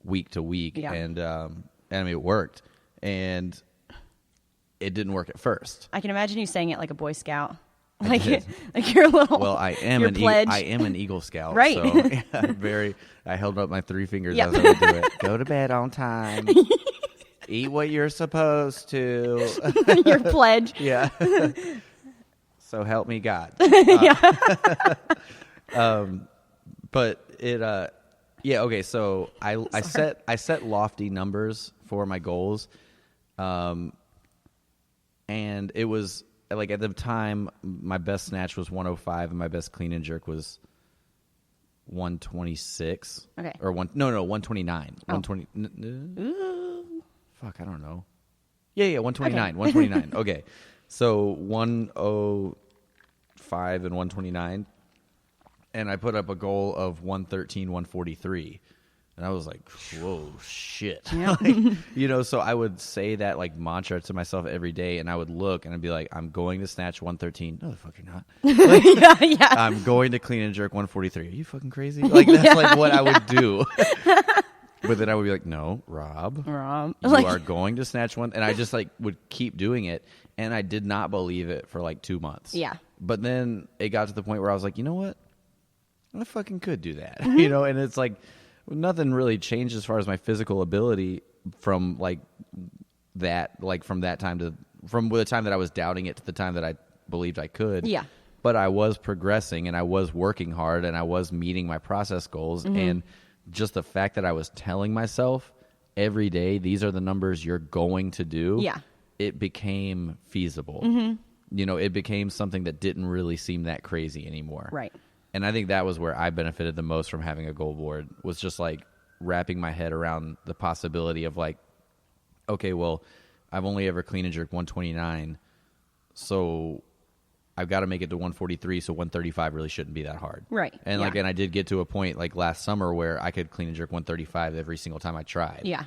week to week. Yeah. And I mean, it worked. And it didn't work at first. I can imagine you saying it like a Boy Scout. I Like did. like your little Well, I am your an pledge. I am an Eagle Scout. Right. So yeah, I held up my 3 fingers Yep. as I would do it. Go to bed on time. Eat what you're supposed to. Your pledge. Yeah. So help me God. But it yeah, okay, so I set lofty numbers for my goals. And it was like at the time my best snatch was 105 and my best clean and jerk was 126. Okay. Or 129. Oh. 120 Fuck, I don't know. Yeah, 129. Okay. 129. Okay. So 105 and 129. And I put up a goal of 113, 143. And I was like, whoa, shit. Yeah. Like, so I would say that like mantra to myself every day, and I would look and I'd be like, I'm going to snatch 113. No, the fuck you're not. Like, yeah. I'm going to clean and jerk 143. Are you fucking crazy? Like, that's like what I would do. But then I would be like, no, Rob, you are going to snatch one. And I just like would keep doing it. And I did not believe it for like 2 months. Yeah. But then it got to the point where I was like, you know what? I fucking could do that. Mm-hmm. And it's like, nothing really changed as far as my physical ability from like that, like from that time from the time that I was doubting it to the time that I believed I could. Yeah. But I was progressing and I was working hard and I was meeting my process goals. Mm-hmm. And just the fact that I was telling myself every day, these are the numbers you're going to do. Yeah. It became feasible. Mm-hmm. It became something that didn't really seem that crazy anymore. Right. And I think that was where I benefited the most from having a goal board, was just like wrapping my head around the possibility of like, okay, well, I've only ever clean and jerk 129, so I've got to make it to 143, so 135 really shouldn't be that hard. Right. And yeah. and I did get to a point like last summer where I could clean and jerk 135 every single time I tried. Yeah.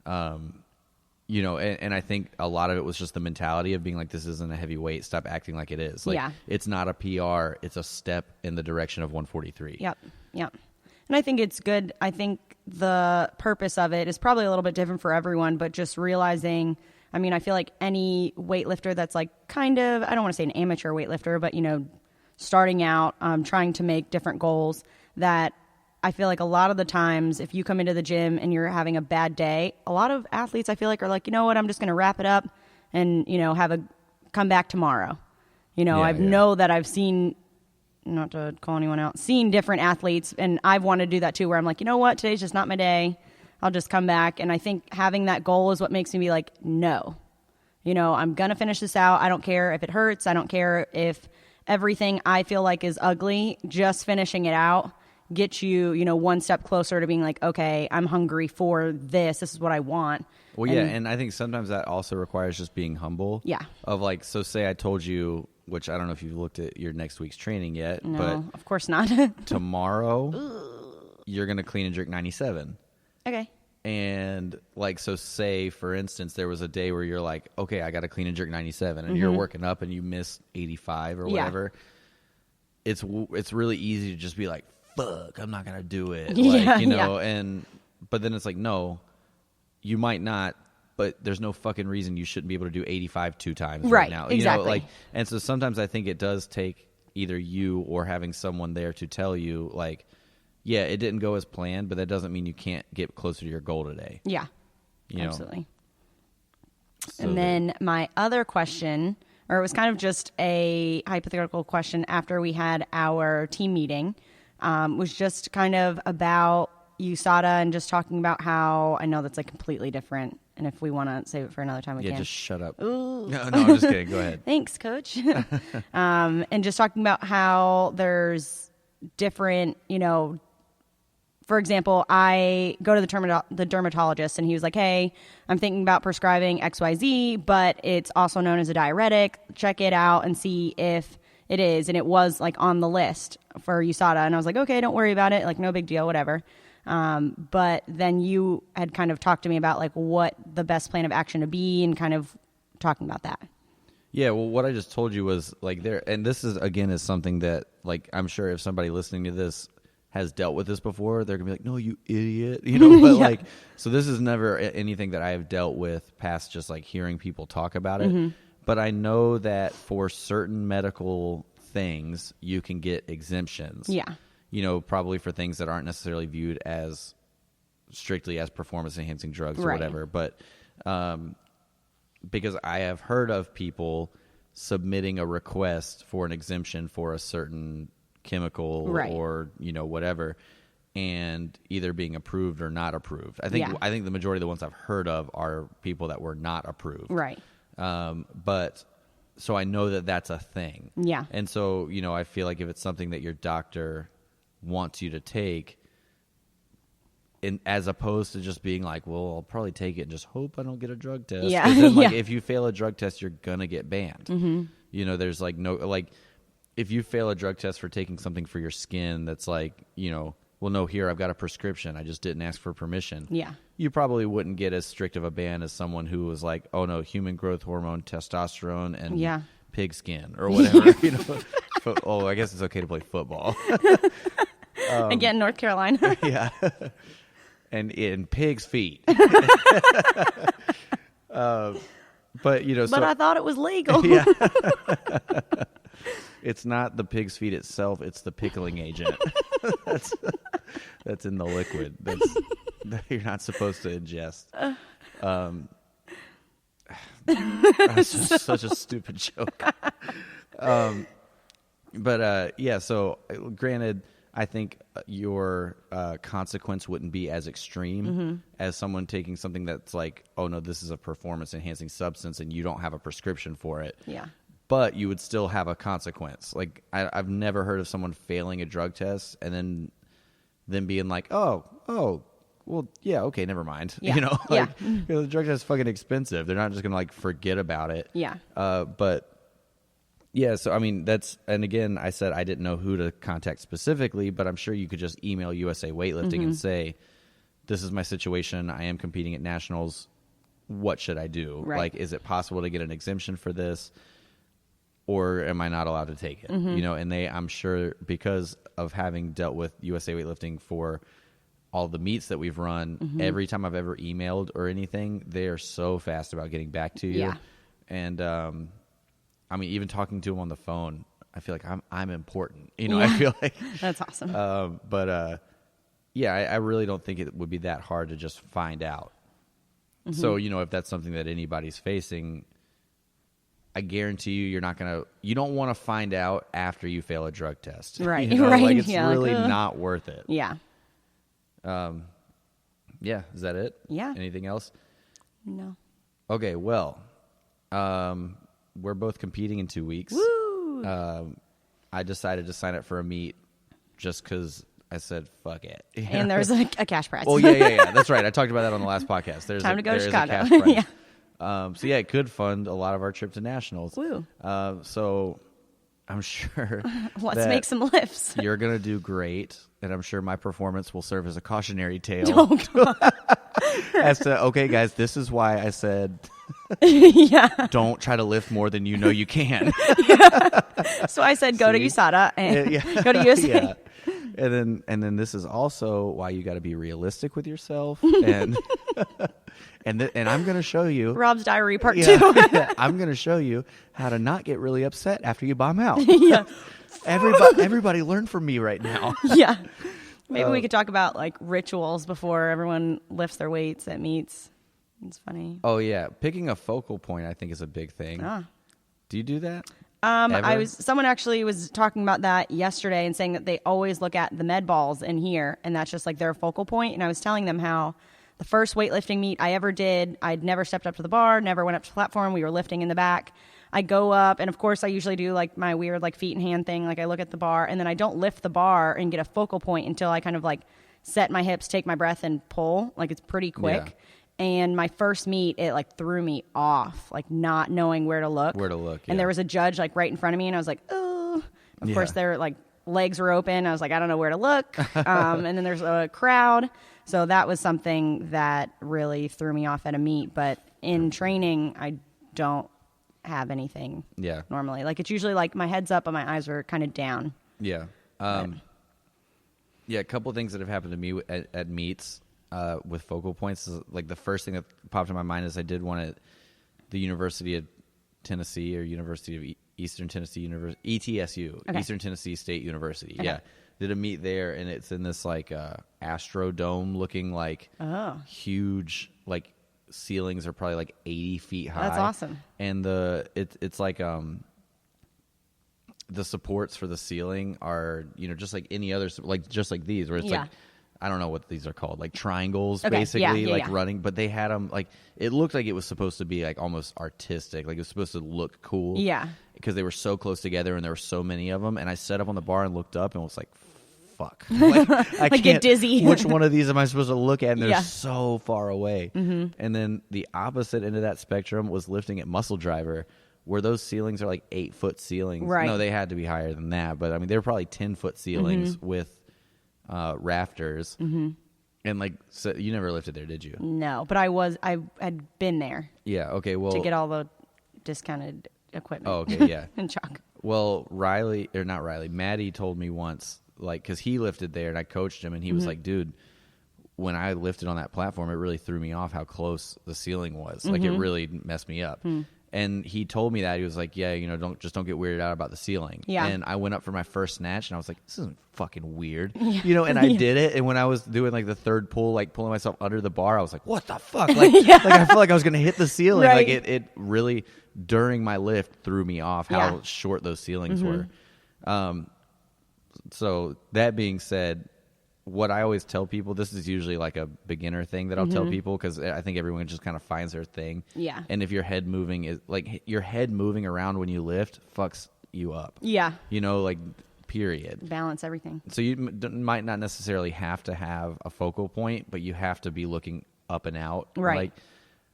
And I think a lot of it was just the mentality of being like, this isn't a heavy weight. Stop acting like it is. Like, yeah. It's not a PR. It's a step in the direction of 143. Yep. And I think it's good. I think the purpose of it is probably a little bit different for everyone, but just realizing, I mean, I feel like any weightlifter that's like kind of, I don't want to say an amateur weightlifter, but, starting out, trying to make different goals, that I feel like a lot of the times if you come into the gym and you're having a bad day, a lot of athletes I feel like are like, you know what, I'm just going to wrap it up and, come back tomorrow. Know that I've seen, not to call anyone out, seen different athletes, and I've wanted to do that too, where I'm like, you know what, today's just not my day. I'll just come back. And I think having that goal is what makes me be like, no, I'm going to finish this out. I don't care if it hurts. I don't care if everything I feel like is ugly. Just finishing it out get you, one step closer to being like, okay, I'm hungry for this. This is what I want. Well, yeah, and I think sometimes that also requires just being humble. Yeah. Of like, so say I told you, which I don't know if you've looked at your next week's training yet. No, but of course not. Tomorrow, you're going to clean and jerk 97. Okay. And like, so say, for instance, there was a day where you're like, okay, I got to clean and jerk 97, and you're working up and you miss 85 or whatever. It's really easy to just be like, fuck, I'm not going to do it. But then it's like, no, you might not, but there's no fucking reason you shouldn't be able to do 85 2 times right now. Exactly. And so sometimes I think it does take either you or having someone there to tell you, like, yeah, it didn't go as planned, but that doesn't mean you can't get closer to your goal today. Yeah, absolutely. So and then my other question, or it was kind of just a hypothetical question after we had our team meeting, was just kind of about USADA and just talking about how, I know that's like completely different, and if we want to save it for another time, we can. Yeah, just shut up. Ooh. No, I'm just kidding. Go ahead. Thanks, Coach. And just talking about how there's different, for example, I go to the dermatologist, and he was like, hey, I'm thinking about prescribing XYZ, but it's also known as a diuretic. Check it out and see if it is. And it was like on the list for USADA. And I was like, okay, don't worry about it. Like, no big deal, whatever. But then you had kind of talked to me about like what the best plan of action to be, and kind of talking about that. Yeah, well, what I just told you was like and this is, again, is something that, like, I'm sure if somebody listening to this has dealt with this before, they're gonna be like, "No, you idiot," you know. But like, so this is never anything that I have dealt with past just like hearing people talk about it. But I know that for certain medical things, you can get exemptions. Yeah. You know, probably for things that aren't necessarily viewed as strictly as performance enhancing drugs or whatever. But because I have heard of people submitting a request for an exemption for a certain chemical or, you know, whatever, and either being approved or not approved. I think the majority of the ones I've heard of are people that were not approved. Right. But so I know that that's a thing. Yeah. And so, you know, I feel like if it's something that your doctor wants you to take, and as opposed to just being like, well, I'll probably take it and just hope I don't get a drug test. Yeah. 'Cause then, like, if you fail a drug test, you're going to get banned. You know, there's like no, like, if you fail a drug test for taking something for your skin that's like, you know, well, no, here, I've got a prescription. I just didn't ask for permission. Yeah. You probably wouldn't get as strict of a ban as someone who was like, oh, no, human growth hormone, testosterone, and pig skin or whatever. You know, I guess it's okay to play football. Again, North Carolina. Yeah. And in pig's feet. But, you know, but I thought it was legal. Yeah. It's not the pig's feet itself, it's the pickling agent. That's in the liquid. That you're not supposed to ingest. That's just such a stupid joke. But yeah, so granted, I think your consequence wouldn't be as extreme as someone taking something that's like, oh no, this is a performance enhancing substance and you don't have a prescription for it. Yeah. But you would still have a consequence. Like I've never heard of someone failing a drug test and then being like, oh, well, yeah, okay, never mind. Yeah. You know, like, you know, the drug test is fucking expensive. They're not just gonna like forget about it. Yeah. But yeah, so I mean and again, I said I didn't know who to contact specifically, but I'm sure you could just email USA Weightlifting and say, this is my situation. I am competing at nationals. What should I do? Right. Like, is it possible to get an exemption for this? Or am I not allowed to take it? You know, and I'm sure because of having dealt with USA Weightlifting for all the meets that we've run, every time I've ever emailed or anything, they are so fast about getting back to you. Yeah. And I mean, even talking to them on the phone, I feel like I'm important. You know, I feel like that's awesome. But yeah, I really don't think it would be that hard to just find out. So, you know, if that's something that anybody's facing, I guarantee you, you don't want to find out after you fail a drug test. Right. You know? Right. Like, it's Yeah, really not worth it. Yeah. Yeah. Is that it? Yeah. Anything else? No. Okay. Well, we're both competing in 2 weeks. Woo! I decided to sign up for a meet just because I said, fuck it. And there's a cash prize. Oh, yeah. That's right. I talked about that on the last podcast. Time to go to Chicago. A cash prize. Yeah. So, yeah, it could fund a lot of our trip to nationals. Woo. So I'm sure Let's make some lifts. You're going to do great, and I'm sure my performance will serve as a cautionary tale. Oh, God. As to, okay, guys, this is why I said don't try to lift more than you know you can. So I said go to USADA and go to USA. Yeah. And then this is also why you got to be realistic with yourself, and and I'm going to show you Rob's diary part 2. I'm going to show you how to not get really upset after you bomb out. Yeah. Everybody learn from me right now. Yeah. Maybe we could talk about like rituals before everyone lifts their weights at meets. It's funny. Oh yeah, picking a focal point I think is a big thing. Do you do that? Someone actually was talking about that yesterday and saying that they always look at the med balls in here and that's just like their focal point. And I was telling them how the first weightlifting meet I ever did, I'd never stepped up to the bar, never went up to the platform. We were lifting in the back. I go up and of course I usually do like my weird like feet and hand thing. Like I look at the bar and then I don't lift the bar and get a focal point until I kind of like set my hips, take my breath and pull. Like it's pretty quick. Yeah. And my first meet, it like threw me off, like not knowing where to look. Yeah. And there was a judge like right in front of me, and I was like, oh. Of course, their like legs were open. I was like, I don't know where to look. And then there's a crowd, so that was something that really threw me off at a meet. But in training, I don't have anything. Yeah. Normally, like it's usually like my head's up, but my eyes are kind of down. Yeah. Yeah, a couple things that have happened to me at meets with focal points. Is, like, the first thing that popped in my mind is I did one at the University of Tennessee, or University of Eastern Tennessee University, ETSU, Eastern Tennessee State University. Okay. Yeah, did a meet there, and it's in this like Astrodome looking like huge, like ceilings are probably like 80 feet high. That's awesome. And it's like the supports for the ceiling are, you know, just like any other, like just like these, where it's like, I don't know what these are called, like triangles, basically, running. But they had them, like, it looked like it was supposed to be like almost artistic, like it was supposed to look cool. Yeah. Because they were so close together and there were so many of them. And I set up on the bar and looked up and was like, fuck. Like, I like get dizzy. Which one of these am I supposed to look at? And they're so far away. Mm-hmm. And then the opposite end of that spectrum was lifting at Muscle Driver, where those ceilings are like 8-foot ceilings. Right. No, they had to be higher than that. But I mean, they were probably 10-foot ceilings with rafters. Mm-hmm. And like, so you never lifted there, did you? No, but I had been there. Yeah. Okay. Well, to get all the discounted equipment. Oh, okay. Yeah. And chalk. Well, Maddie told me once, like, because he lifted there and I coached him, and he was like, dude, when I lifted on that platform, it really threw me off how close the ceiling was. Like, it really messed me up. And he told me that. He was like, yeah, you know, don't get weirded out about the ceiling. Yeah. And I went up for my first snatch, and I was like, this isn't fucking weird. Yeah. You know, and I did it. And when I was doing like the third pull, like pulling myself under the bar, I was like, what the fuck? Like, like I felt like I was going to hit the ceiling. Right. Like it really, during my lift, threw me off how short those ceilings were. So that being said, what I always tell people, this is usually like a beginner thing that I'll tell people, because I think everyone just kind of finds their thing. Yeah. And if your head moving is like, your head moving around when you lift fucks you up. Yeah. You know, like, period. Balance everything. So you might not necessarily have to have a focal point, but you have to be looking up and out. Right. Like,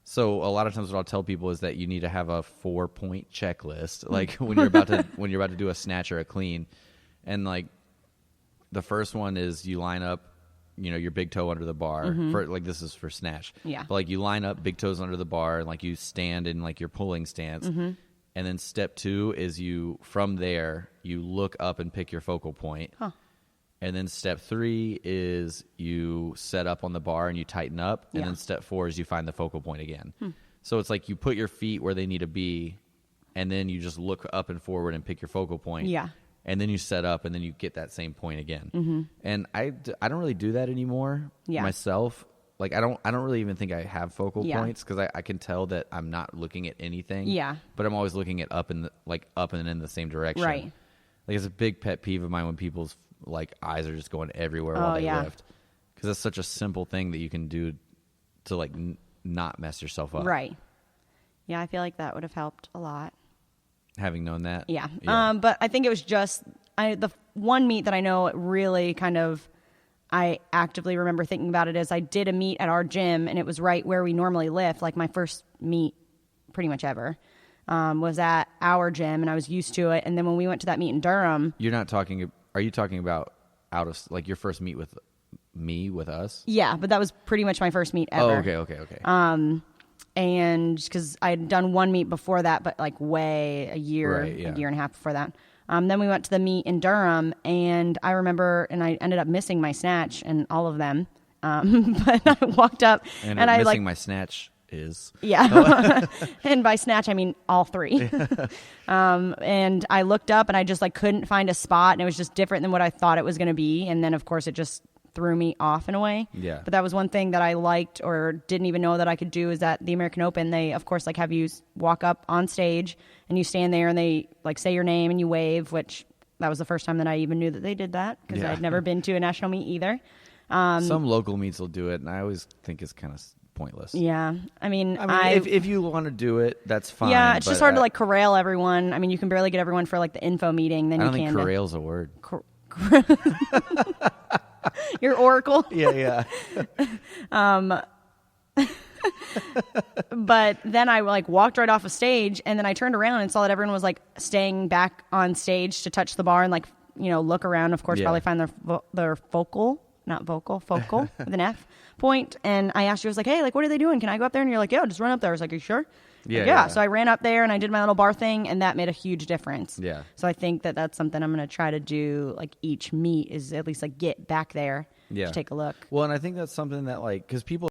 so a lot of times what I'll tell people is that you need to have a 4-point checklist, like when you're about to do a snatch or a clean. And like, the first one is you line up, you know, your big toe under the bar. For like, this is for snatch. Yeah. But like, you line up big toes under the bar, and like you stand in like your pulling stance. And then step 2 is from there, you look up and pick your focal point. Huh. And then step 3 is you set up on the bar and you tighten up. And then step 4 is you find the focal point again. So it's like you put your feet where they need to be, and then you just look up and forward and pick your focal point. Yeah. And then you set up, and then you get that same point again. And I don't really do that anymore myself. Like, I don't really even think I have focal points, because I can tell that I'm not looking at anything. Yeah. But I'm always looking at up and in the same direction. Right. Like, it's a big pet peeve of mine when people's like eyes are just going everywhere while they lift, because it's such a simple thing that you can do to like not mess yourself up. Right. Yeah, I feel like that would have helped a lot. Having known that. Yeah. But I think it was just the one meet that I know really kind of, I actively remember thinking about it, is I did a meet at our gym, and it was right where we normally lift. Like, my first meet pretty much ever was at our gym, and I was used to it. And then when we went to that meet in Durham. Are you talking about out of, like, your first meet with me, with us? Yeah, but that was pretty much my first meet ever. Oh, okay. And because I had done one meet before that, but like a year and a half before that. Then we went to the meet in Durham, and I remember, and I ended up missing my snatch and all of them. But I walked up and I missing my snatch is. Yeah. And by snatch, I mean all 3. And I looked up, and I just like couldn't find a spot, and it was just different than what I thought it was going to be. And then of course it just threw me off in a way. Yeah. But that was one thing that I liked, or didn't even know that I could do, is that the American Open, they of course like have you walk up on stage, and you stand there, and they like say your name and you wave, which that was the first time that I even knew that they did that, because I'd never been to a national meet either. Some local meets will do it, and I always think it's kind of pointless. Yeah. I mean if you want to do it, that's fine. Yeah, it's just hard to like corral everyone. I mean, you can barely get everyone for like the info meeing. Then I don't think corral's a word. Your oracle. Yeah. But then I like walked right off of stage, and then I turned around and saw that everyone was like staying back on stage to touch the bar and like, you know, look around, of course, probably find their focal with an F, point. And I asked you, I was like, hey, like, what are they doing? Can I go up there? And you're like, yeah, just run up there. I was like, are you sure? Yeah, Like, yeah. So I ran up there and I did my little bar thing, and that made a huge difference. Yeah. So I think that that's something I'm going to try to do, like, each meet is at least, like, get back there Yeah. to take a look. Well, and I think that's something that, like, because people